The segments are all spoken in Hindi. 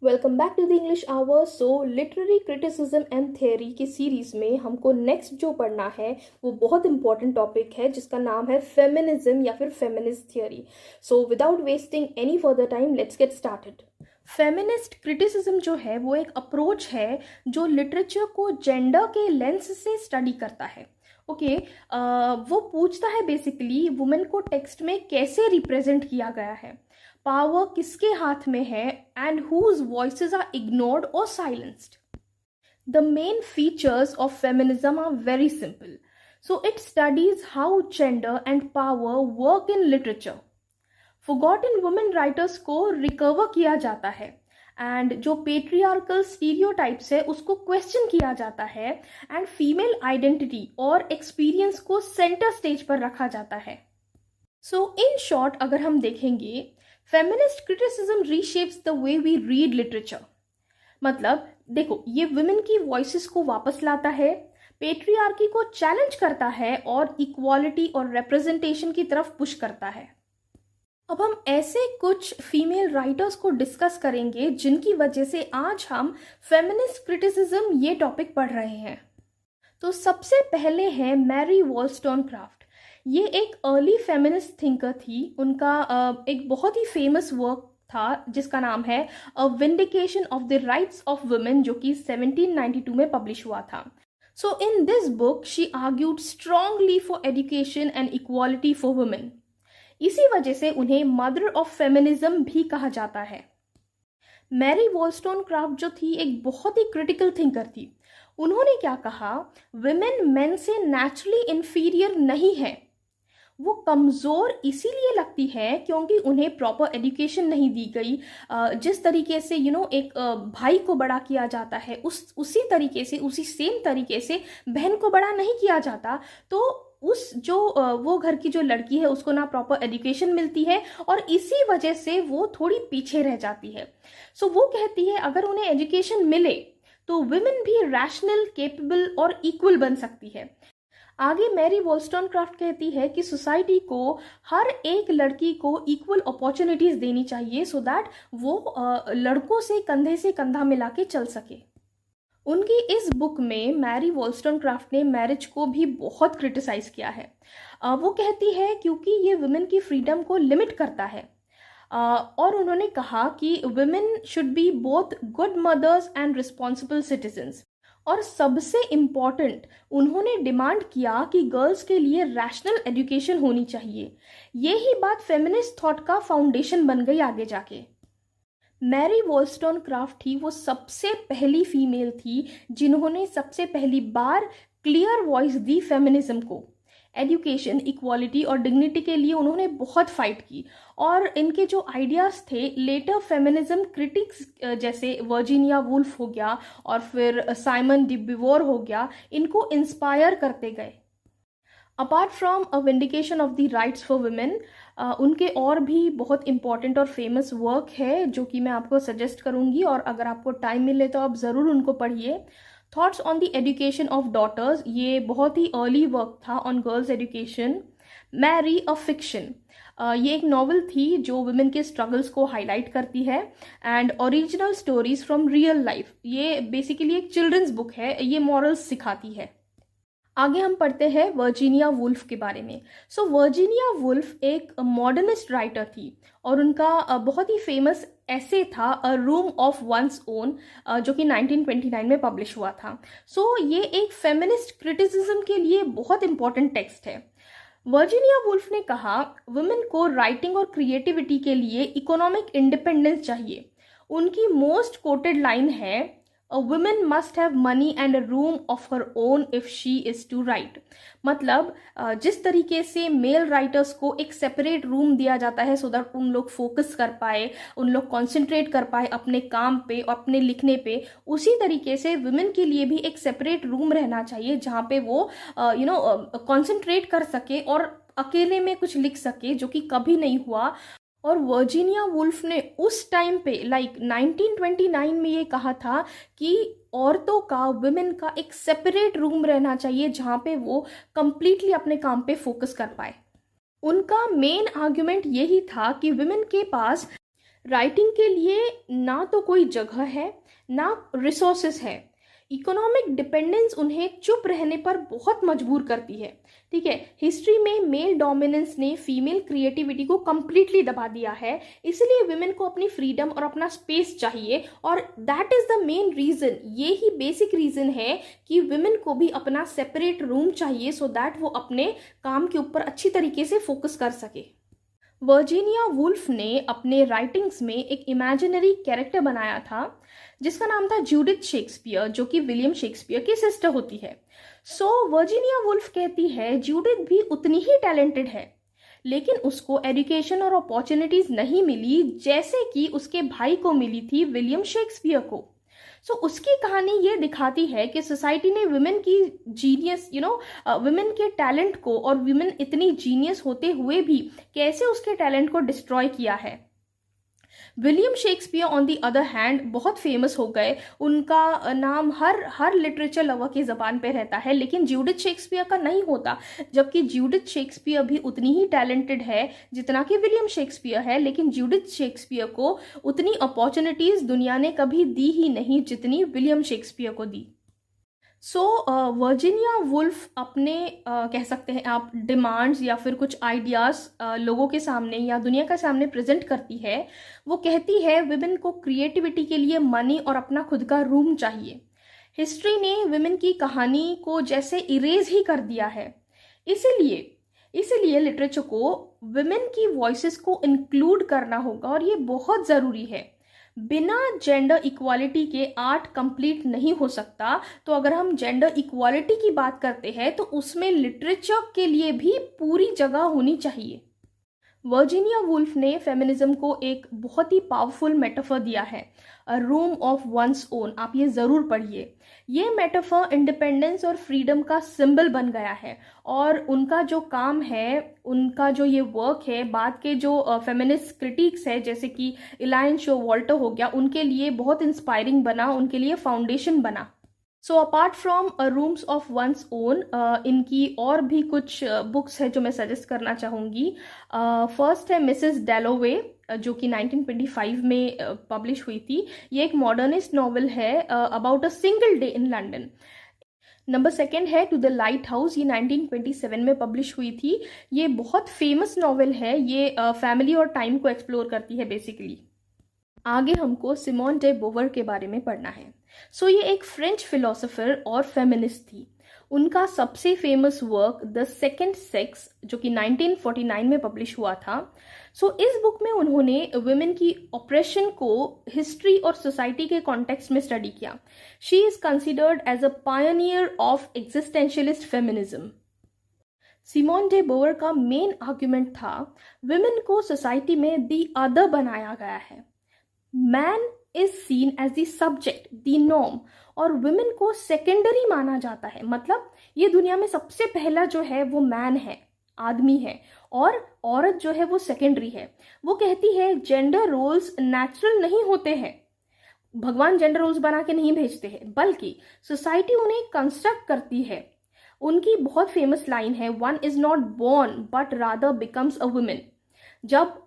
Welcome back to the English hour. So literary criticism and theory की सीरीज में हमको नेक्स्ट जो पढ़ना है वो बहुत इंपॉर्टेंट टॉपिक है जिसका नाम है फेमिनिज्म या फिर feminist theory. So without wasting any further time let's get started. Feminist criticism जो है वो एक अप्रोच है जो लिटरेचर को जेंडर के लेंस से स्टडी करता है। ओके वो पूछता है बेसिकली वुमेन को टेक्स्ट में कैसे रिप्रेजेंट किया गया है, पावर किसके हाथ में है, and whose voices are ignored or silenced. The main features of feminism are very simple. So it studies how gender and power work in literature. Forgotten women writers को रिकवर किया जाता है एंड जो पेट्रियार्कल स्टीरियोटाइप्स है उसको क्वेश्चन किया जाता है एंड फीमेल आइडेंटिटी और एक्सपीरियंस को सेंटर स्टेज पर रखा जाता है। सो इन शॉर्ट अगर हम देखेंगे, feminist criticism reshapes the way we read literature. मतलब देखो, ये वुमेन की वॉइसेस को वापस लाता है, पेट्रियार्की को चैलेंज करता है और इक्वालिटी और रिप्रेजेंटेशन की तरफ पुश करता है। अब हम ऐसे कुछ फीमेल राइटर्स को डिस्कस करेंगे जिनकी वजह से आज हम फेमिनिस्ट क्रिटिसिज्म ये टॉपिक पढ़ रहे हैं। तो सबसे पहले है मैरी वॉलस्टोनक्राफ्ट। ये एक अर्ली फेमिनिस्ट थिंकर थी। उनका एक बहुत ही फेमस वर्क था जिसका नाम है a vindication of the rights of women, जो कि 1792 में पब्लिश हुआ था। So in this book she argued strongly for education and equality for women. इसी वजह से उन्हें मदर ऑफ फेमिनिज्म भी कहा जाता है। मैरी वॉलस्टोनक्राफ्ट जो थी एक बहुत ही क्रिटिकल थिंकर थी। उन्होंने क्या कहा, विमेन मेन से नेचुरली इंफीरियर नहीं है, वो कमज़ोर इसीलिए लगती है क्योंकि उन्हें प्रॉपर एजुकेशन नहीं दी गई। जिस तरीके से एक भाई को बड़ा किया जाता है उसी तरीके से, उसी सेम तरीके से बहन को बड़ा नहीं किया जाता। तो उस जो वो घर की जो लड़की है उसको ना प्रॉपर एजुकेशन मिलती है और इसी वजह से वो थोड़ी पीछे रह जाती है। सो वो कहती है अगर उन्हें एजुकेशन मिले तो वुमेन भी रैशनल, केपेबल और इक्वल बन सकती है। आगे मैरी वॉलस्टोनक्राफ्ट कहती है कि सोसाइटी को हर एक लड़की को इक्वल अपॉर्चुनिटीज देनी चाहिए सो दैट वो लड़कों से कंधा मिला के चल सके। उनकी इस बुक में मैरी वॉलस्टोनक्राफ्ट ने मैरिज को भी बहुत क्रिटिसाइज किया है। वो कहती है क्योंकि ये वुमेन की फ्रीडम को लिमिट करता है। और उन्होंने कहा कि women should be both good mothers and responsible citizens. और सबसे इम्पॉर्टेंट, उन्होंने डिमांड किया कि गर्ल्स के लिए रैशनल एजुकेशन होनी चाहिए। यही बात फेमिनिस्ट थॉट का फाउंडेशन बन गई आगे जाके। मैरी वॉलस्टोनक्राफ्ट थी वो सबसे पहली फीमेल थी जिन्होंने सबसे पहली बार क्लियर वॉइस दी फेमिनिज्म को। एजुकेशन, इक्वालिटी और डिग्निटी के लिए उन्होंने बहुत फाइट की और इनके जो आइडियाज़ थे लेटर फेमिनिज्म क्रिटिक्स जैसे वर्जीनिया वुल्फ हो गया और फिर साइमन डी बिवोर हो गया, इनको इंस्पायर करते गए। Apart from a vindication of the rights for women, उनके और भी बहुत इंपॉर्टेंट और फेमस वर्क है जो कि मैं आपको सजेस्ट करूंगी और अगर आपको टाइम मिले तो आप ज़रूर उनको पढ़िए। Thoughts on the education of daughters, ये बहुत ही अर्ली वर्क था on girls education. Mary a fiction, ये एक नॉवल थी जो वुमेन के स्ट्रगल्स को हाईलाइट करती है। And original stories from real life, ये बेसिकली एक चिल्ड्रंस बुक है, ये मॉरल्स सिखाती है। आगे हम पढ़ते हैं वर्जीनिया वुल्फ के बारे में। सो वर्जीनिया वुल्फ एक मॉडर्निस्ट राइटर थी और उनका बहुत ही फेमस ऐसे था अ रूम ऑफ वंस ओन, जो कि 1929 में पब्लिश हुआ था। सो ये एक फेमिनिस्ट क्रिटिसिज्म के लिए बहुत इंपॉर्टेंट टेक्स्ट है। वर्जीनिया वुल्फ ने कहा वुमेन को राइटिंग और क्रिएटिविटी के लिए इकोनॉमिक इंडिपेंडेंस चाहिए। उनकी मोस्ट कोटेड लाइन है, A woman must have money and a room of her own if she is to write। मतलब जिस तरीके से मेल राइटर्स को एक सेपरेट रूम दिया जाता है सो दैट उन लोग फोकस कर पाए, उन लोग कॉन्सेंट्रेट कर पाए अपने काम पे और अपने लिखने पे, उसी तरीके से वुमेन के लिए भी एक सेपरेट रूम रहना चाहिए जहाँ पे वो कॉन्सेंट्रेट कर सके और अकेले में कुछ लिख सके, जो कि कभी नहीं हुआ। और वर्जीनिया वुल्फ ने उस टाइम पे 1929 में ये कहा था कि औरतों का, वुमेन का एक सेपरेट रूम रहना चाहिए जहाँ पे वो कंप्लीटली अपने काम पे फोकस कर पाए। उनका मेन आर्ग्यूमेंट यही था कि वुमेन के पास राइटिंग के लिए ना तो कोई जगह है, ना रिसोर्सेस है। इकोनॉमिक डिपेंडेंस उन्हें चुप रहने पर बहुत मजबूर करती है। ठीक है, हिस्ट्री में मेल डोमिनेंस ने फीमेल क्रिएटिविटी को कंप्लीटली दबा दिया है, इसलिए वुमेन को अपनी फ्रीडम और अपना स्पेस चाहिए। और that is the main reason, ये ही बेसिक रीजन है कि वुमेन को भी अपना सेपरेट रूम चाहिए, सो दैट वो अपने काम के ऊपर अच्छी तरीके से फोकस कर सके। वर्जीनिया वुल्फ ने अपने राइटिंग्स में एक इमेजिनरी कैरेक्टर बनाया था जिसका नाम था जूडिथ शेक्सपियर, जो कि विलियम शेक्सपियर की सिस्टर होती है। सो वर्जीनिया वुल्फ कहती है जूडिथ भी उतनी ही टैलेंटेड है, लेकिन उसको एजुकेशन और अपॉर्चुनिटीज नहीं मिली जैसे कि उसके भाई को मिली थी विलियम शेक्सपियर को। सो उसकी कहानी ये दिखाती है कि सोसाइटी ने वुमेन की जीनियस वुमेन के टैलेंट को, और वुमेन इतनी जीनियस होते हुए भी कैसे उसके टैलेंट को डिस्ट्रॉय किया है। William Shakespeare on the other hand बहुत फेमस हो गए, उनका नाम हर लिटरेचर लवर की ज़बान पे रहता है, लेकिन जूडिथ शेक्सपियर का नहीं होता। जबकि जूडिथ शेक्सपियर भी उतनी ही टैलेंटेड है जितना कि विलियम शेक्सपियर है, लेकिन जूडिथ शेक्सपियर को उतनी अपॉर्चुनिटीज़ दुनिया ने कभी दी ही नहीं जितनी विलियम शेक्सपियर को दी। सो वर्जीनिया वुल्फ अपने कह सकते हैं आप डिमांड्स या फिर कुछ आइडियाज़ लोगों के सामने या दुनिया के सामने प्रेजेंट करती है। वो कहती है विमेन को क्रिएटिविटी के लिए मनी और अपना खुद का रूम चाहिए। हिस्ट्री ने विमेन की कहानी को जैसे इरेज ही कर दिया है। इसीलिए लिटरेचर को विमेन की वॉइसेस को इंक्लूड करना होगा, और ये बहुत ज़रूरी है। बिना जेंडर इक्वालिटी के आर्ट कंप्लीट नहीं हो सकता। तो अगर हम जेंडर इक्वालिटी की बात करते हैं तो उसमें लिटरेचर के लिए भी पूरी जगह होनी चाहिए। वर्जीनिया वुल्फ ने फेमिनिज्म को एक बहुत ही पावरफुल मेटाफर दिया है, अ रूम ऑफ वंस ओन। आप ये ज़रूर पढ़िए। ये मेटाफर इंडिपेंडेंस और फ्रीडम का सिंबल बन गया है, और उनका जो काम है, उनका जो ये वर्क है, बाद के जो फेमिनिस्ट क्रिटिक्स है जैसे कि इलाइन शोवाल्टर हो गया, उनके लिए बहुत इंस्पायरिंग बना, उनके लिए फाउंडेशन बना। So apart from rooms of one's own, इनकी और भी कुछ बुक्स है जो मैं सजेस्ट करना चाहूँगी। फर्स्ट है मिसेस डैलोवे, जो कि 1925 में पब्लिश हुई थी। ये एक मॉडर्निस्ट नॉवल है about a single day in London. Number second है टू द लाइट हाउस, ये 1927 में पब्लिश हुई थी। ये बहुत फेमस नॉवल है, ये फैमिली और टाइम को एक्सप्लोर करती है बेसिकली। आगे हमको सिमोन डे बोवर के बारे में पढ़ना है। सो ये एक फ्रेंच फिलोसोफर और फेमिनिस्ट थी। उनका सबसे famous work the second sex, जो कि 1949 में पब्लिश हुआ था। सो इस बुक में उन्होंने वुमेन की ऑपरेशन को हिस्ट्री और सोसाइटी के कॉन्टेक्स्ट में स्टडी किया। She is considered as a pioneer of existentialist feminism. Simone de Beauvoir का मेन आर्ग्यूमेंट था वुमेन को सोसाइटी में दी अदर बनाया गया है। Man is seen as the subject, the norm, और वुमेन को सेकेंडरी माना जाता है। मतलब ये दुनिया में सबसे पहला जो है वो मैन है, आदमी है, और औरत जो है वो सेकेंडरी है। वो कहती है जेंडर रोल्स नेचुरल नहीं होते हैं, भगवान जेंडर रोल्स बना के नहीं भेजते हैं, बल्कि सोसाइटी उन्हें कंस्ट्रक्ट करती है। उनकी बहुत फेमस लाइन है, one is not born but rather becomes a women. जब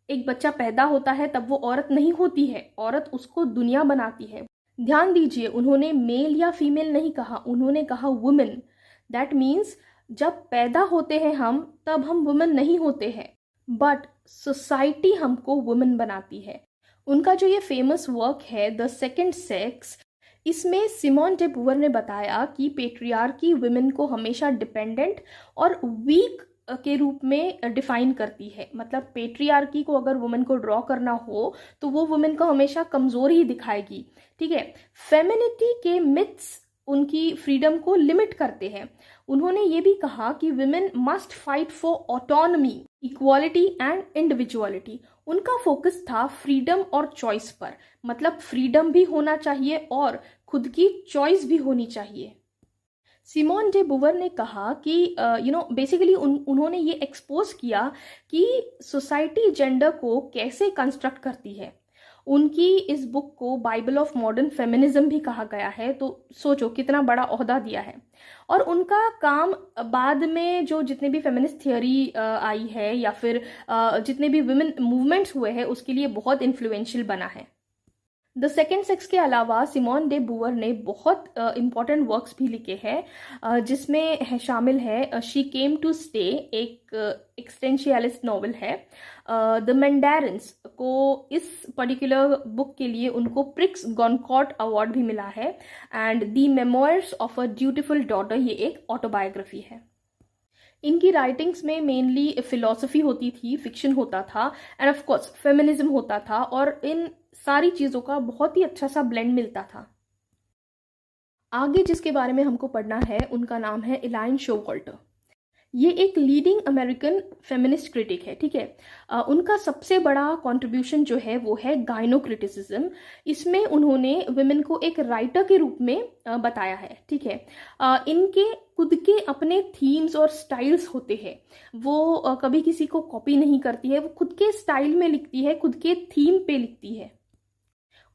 एक बच्चा पैदा होता है तब वो औरत नहीं होती है, औरत उसको दुनिया बनाती है। ध्यान दीजिए, उन्होंने मेल या फीमेल नहीं कहा, उन्होंने कहा वुमेन। दैट मीन्स जब पैदा होते हैं हम, तब हम वुमेन नहीं होते हैं, बट सोसाइटी हमको वुमेन बनाती है। उनका जो ये फेमस वर्क है द सेकेंड सेक्स, इसमें सिमोन डे बोवर ने बताया कि पेट्रियार्की वुमेन को हमेशा डिपेंडेंट और वीक के रूप में डिफाइन करती है। मतलब पेट्रियार्की को अगर वुमेन को ड्रॉ करना हो तो वो वुमेन को हमेशा कमजोर ही दिखाएगी। ठीक है, फेमिनिटी के मिथ्स उनकी फ्रीडम को लिमिट करते हैं। उन्होंने ये भी कहा कि women must fight for autonomy, equality and individuality. उनका फोकस था फ्रीडम और चॉइस पर। मतलब फ्रीडम भी होना चाहिए और खुद की चॉइस भी होनी चाहिए। सिमोन डे बोवर ने कहा कि बेसिकली उन्होंने ये एक्सपोज किया कि सोसाइटी जेंडर को कैसे कंस्ट्रक्ट करती है, उनकी इस बुक को बाइबल ऑफ मॉडर्न फेमिनिज्म भी कहा गया है, तो सोचो कितना बड़ा ओहदा दिया है। और उनका काम बाद में जो जितने भी फेमिनिस्ट थियोरी आई है या फिर जितने भी वुमेन मूवमेंट्स हुए हैं उसके लिए बहुत इन्फ्लुएंशियल बना है। द सेकेंड सेक्स के अलावा सिमोन डे बुअर ने बहुत इम्पॉर्टेंट वर्क्स भी लिखे हैं, जिसमें शामिल है शी केम टू स्टे, एक एक्सटेंशियलिस्ट नॉवल है। द मैंडारिन्स को इस पर्टिकुलर बुक के लिए उनको प्रिक्स गॉनकॉट अवार्ड भी मिला है। And the memoirs of a dutiful daughter, ये एक ऑटोबायोग्राफी है। इनकी राइटिंग्स में मेनली फिलॉसफी होती थी, फिक्शन होता था एंड ऑफ कोर्स फेमिनिज्म होता था, और इन सारी चीज़ों का बहुत ही अच्छा सा ब्लेंड मिलता था। आगे जिसके बारे में हमको पढ़ना है उनका नाम है इलाइन शोवॉल्टर। ये एक लीडिंग अमेरिकन फेमिनिस्ट क्रिटिक है, ठीक है। उनका सबसे बड़ा कंट्रीब्यूशन जो है वो है गाइनो क्रिटिसिज्म। इसमें उन्होंने वुमेन को एक राइटर के रूप में बताया है, ठीक है। इनके खुद के अपने थीम्स और स्टाइल्स होते हैं, वो कभी किसी को कॉपी नहीं करती है, वो खुद के स्टाइल में लिखती है, खुद के थीम पे लिखती है।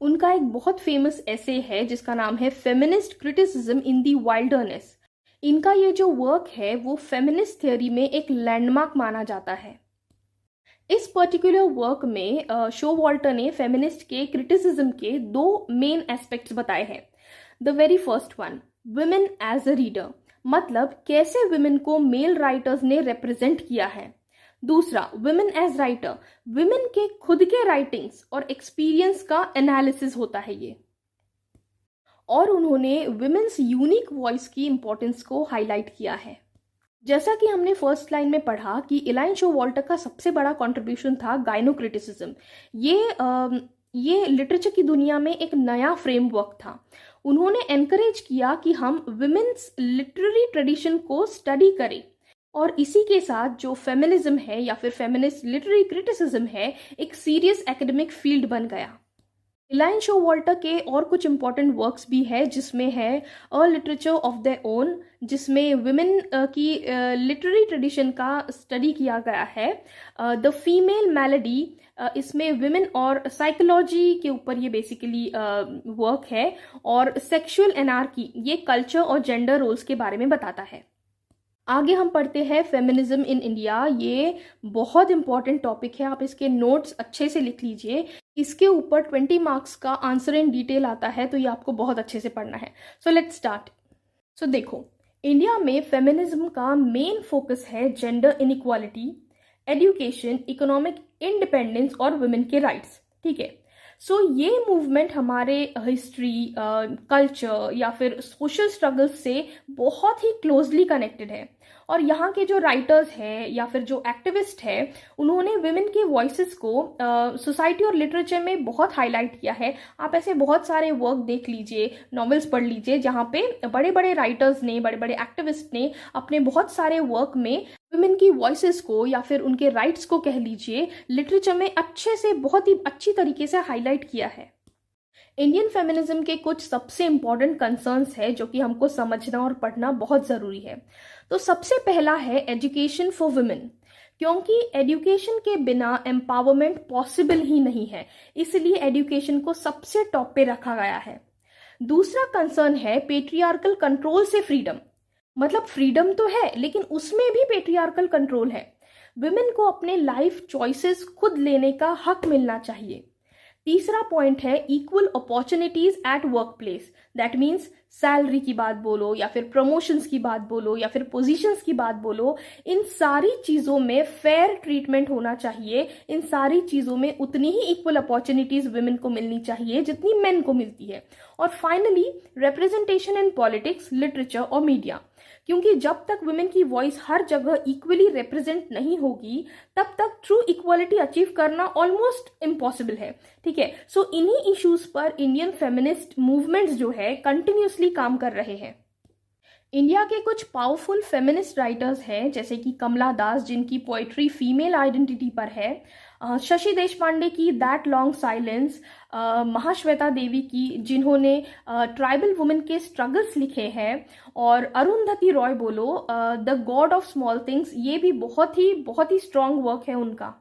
उनका एक बहुत फेमस ऐसे है जिसका नाम है फेमिनिस्ट क्रिटिसिज्म इन दी वाइल्डरनेस। इनका ये जो वर्क है वो फेमिनिस्ट थियोरी में एक लैंडमार्क माना जाता है। इस पर्टिकुलर वर्क में शोवॉल्टर ने फेमिनिस्ट के क्रिटिसिज्म के दो मेन एस्पेक्ट्स बताए हैं। The very first one, women as a reader, मतलब कैसे वुमेन को मेल राइटर्स ने रिप्रेजेंट किया है। दूसरा, वुमेन एज राइटर, वुमेन के खुद के राइटिंग्स और एक्सपीरियंस का एनालिसिस होता है ये। और उन्होंने वुमेन्स यूनिक वॉइस की इंपॉर्टेंस को हाईलाइट किया है। जैसा कि हमने फर्स्ट लाइन में पढ़ा कि इलाइन शोवॉल्टर का सबसे बड़ा कंट्रीब्यूशन था गाइनो क्रिटिसिज्म। ये लिटरेचर की दुनिया में एक नया फ्रेमवर्क था। उन्होंने एनकरेज किया कि हम वुमेन्स लिटरेरी ट्रेडिशन को स्टडी करें, और इसी के साथ जो फेमिनिज्म है या फिर फेमिनिस्ट लिटरेरी क्रिटिसिज्म है एक सीरियस एकेडमिक फील्ड बन गया। इलाइन शोवॉल्टर के और कुछ इंपॉर्टेंट वर्क्स भी है, जिसमें है अ लिटरेचर ऑफ देयर ओन, जिसमें वुमेन की लिटरेरी ट्रेडिशन का स्टडी किया गया है। द फीमेल मेलोडी, इसमें वुमेन और साइकोलॉजी के ऊपर ये बेसिकली वर्क है। और सेक्सुअल एनार्की, ये कल्चर और जेंडर रोल्स के बारे में बताता है। आगे हम पढ़ते हैं फेमिनिज्म इन इंडिया। ये बहुत इंपॉर्टेंट टॉपिक है, आप इसके नोट्स अच्छे से लिख लीजिए। इसके ऊपर 20 मार्क्स का आंसर इन डिटेल आता है, तो ये आपको बहुत अच्छे से पढ़ना है। So let's start. सो देखो, इंडिया में फेमिनिज्म का मेन फोकस है gender inequality, education, economic independence और वुमेन के राइट्स, ठीक है। सो ये मूवमेंट हमारे हिस्ट्री, कल्चर या फिर सोशल स्ट्रगल्स से बहुत ही क्लोजली कनेक्टेड है। और यहाँ के जो राइटर्स हैं या फिर जो एक्टिविस्ट हैं, उन्होंने वुमेन की वॉइसेस को सोसाइटी और लिटरेचर में बहुत हाईलाइट किया है। आप ऐसे बहुत सारे वर्क देख लीजिए, नॉवेल्स पढ़ लीजिए, जहाँ पे बड़े बड़े राइटर्स ने, बड़े बड़े एक्टिविस्ट ने अपने बहुत सारे वर्क में वुमेन की वॉइसेस को या फिर उनके राइट्स को कह लीजिए, लिटरेचर में अच्छे से, बहुत ही अच्छी तरीके से हाईलाइट किया है। इंडियन फेमिनिज्म के कुछ सबसे इंपॉर्टेंट कंसर्न्स है जो कि हमको समझना और पढ़ना बहुत ज़रूरी है। तो सबसे पहला है एजुकेशन फॉर वुमेन, क्योंकि एजुकेशन के बिना एम्पावरमेंट पॉसिबल ही नहीं है, इसलिए एजुकेशन को सबसे टॉप पे रखा गया है। दूसरा कंसर्न है पेट्रियार्कल कंट्रोल से फ्रीडम, मतलब फ्रीडम तो है लेकिन उसमें भी पेट्रियार्कल कंट्रोल है। वुमेन को अपने लाइफ चॉइसेस खुद लेने का हक मिलना चाहिए। तीसरा पॉइंट है equal opportunities at work place, that means salary की बात बोलो या फिर प्रमोशंस की बात बोलो या फिर पोजीशंस की बात बोलो, इन सारी चीज़ों में फेयर ट्रीटमेंट होना चाहिए। इन सारी चीज़ों में उतनी ही इक्वल अपॉर्चुनिटीज वुमेन को मिलनी चाहिए जितनी मेन को मिलती है। और finally representation in politics, literature और मीडिया, क्योंकि जब तक वुमेन की वॉइस हर जगह इक्वली रिप्रेजेंट नहीं होगी तब तक ट्रू इक्वालिटी अचीव करना ऑलमोस्ट इम्पॉसिबल है, ठीक है। सो इन्हीं इश्यूज पर इंडियन फेमिनिस्ट मूवमेंट्स जो है कंटिन्यूसली काम कर रहे हैं। इंडिया के कुछ पावरफुल फेमिनिस्ट राइटर्स हैं, जैसे कि कमला दास, जिनकी पोएट्री फीमेल आइडेंटिटी पर है, शशि देशपांडे की दैट लॉन्ग साइलेंस, महाश्वेता देवी की जिन्होंने ट्राइबल वुमेन के स्ट्रगल्स लिखे हैं, और अरुंधति रॉय बोलो the God of small things, ये भी बहुत ही स्ट्रॉन्ग वर्क है उनका।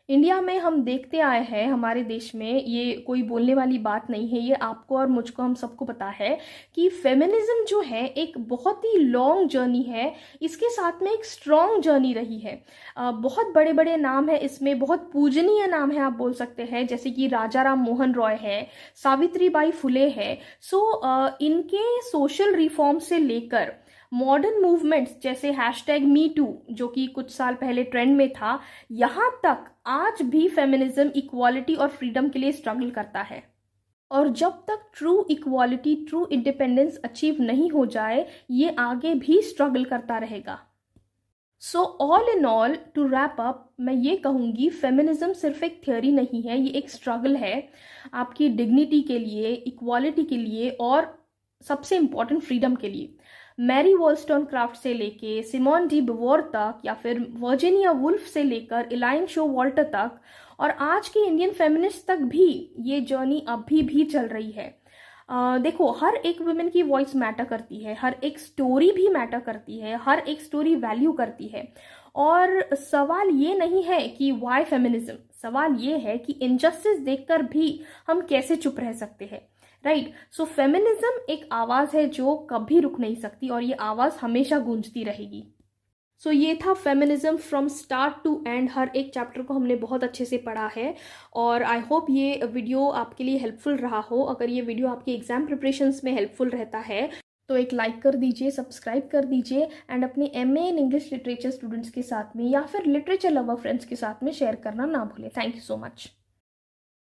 इंडिया में हम देखते आए हैं, हमारे देश में, ये कोई बोलने वाली बात नहीं है, ये आपको और मुझको, हम सबको पता है कि फेमिनिज्म जो है एक बहुत ही लॉन्ग जर्नी है, इसके साथ में एक स्ट्रॉन्ग जर्नी रही है। बहुत बड़े बड़े नाम है इसमें, बहुत पूजनीय नाम है आप बोल सकते हैं, जैसे कि राजा राम मोहन रॉय है, सावित्री बाई फुले है। सो इनके सोशल रिफॉर्म से लेकर मॉडर्न मूवमेंट्स जैसे #MeToo जो कि कुछ साल पहले ट्रेंड में था, यहाँ तक आज भी फेमिनिज्म इक्वालिटी और फ्रीडम के लिए स्ट्रगल करता है। और जब तक true equality, true independence achieve नहीं हो जाए, ये आगे भी स्ट्रगल करता रहेगा। So all in all, to wrap up, मैं ये कहूँगी फेमिनिज्म सिर्फ एक थ्योरी नहीं है, ये एक स्ट्रगल है आपकी डिग्निटी के लिए, इक्वालिटी के लिए और सबसे इम्पॉर्टेंट फ्रीडम के लिए। मैरी वॉलस्टोनक्राफ्ट से लेके सिमोन डी बोवर तक, या फिर वर्जीनिया वुल्फ से लेकर इलाइन शोवाल्टर तक, और आज की इंडियन फेमिनिस्ट तक भी ये जर्नी अभी भी चल रही है। देखो, हर एक वुमेन की वॉइस मैटर करती है, हर एक स्टोरी भी मैटर करती है, हर एक स्टोरी वैल्यू करती है। और सवाल ये नहीं है कि वाई फेमिनिज्म, सवाल ये है कि इनजस्टिस देखकर भी हम कैसे चुप रह सकते हैं, राइट। सो फेमिनिज्म एक आवाज है जो कभी रुक नहीं सकती, और ये आवाज हमेशा गूंजती रहेगी। सो ये था feminism from start to end, हर एक चैप्टर को हमने बहुत अच्छे से पढ़ा है, और आई होप ये वीडियो आपके लिए हेल्पफुल रहा हो। अगर ये वीडियो आपके एग्जाम प्रिपरेशंस में हेल्पफुल रहता है तो एक लाइक कर दीजिए, सब्सक्राइब कर दीजिए, एंड अपने MA in English literature students के साथ में या फिर लिटरेचर लवर फ्रेंड्स के साथ में शेयर करना ना भूलें। Thank you so much.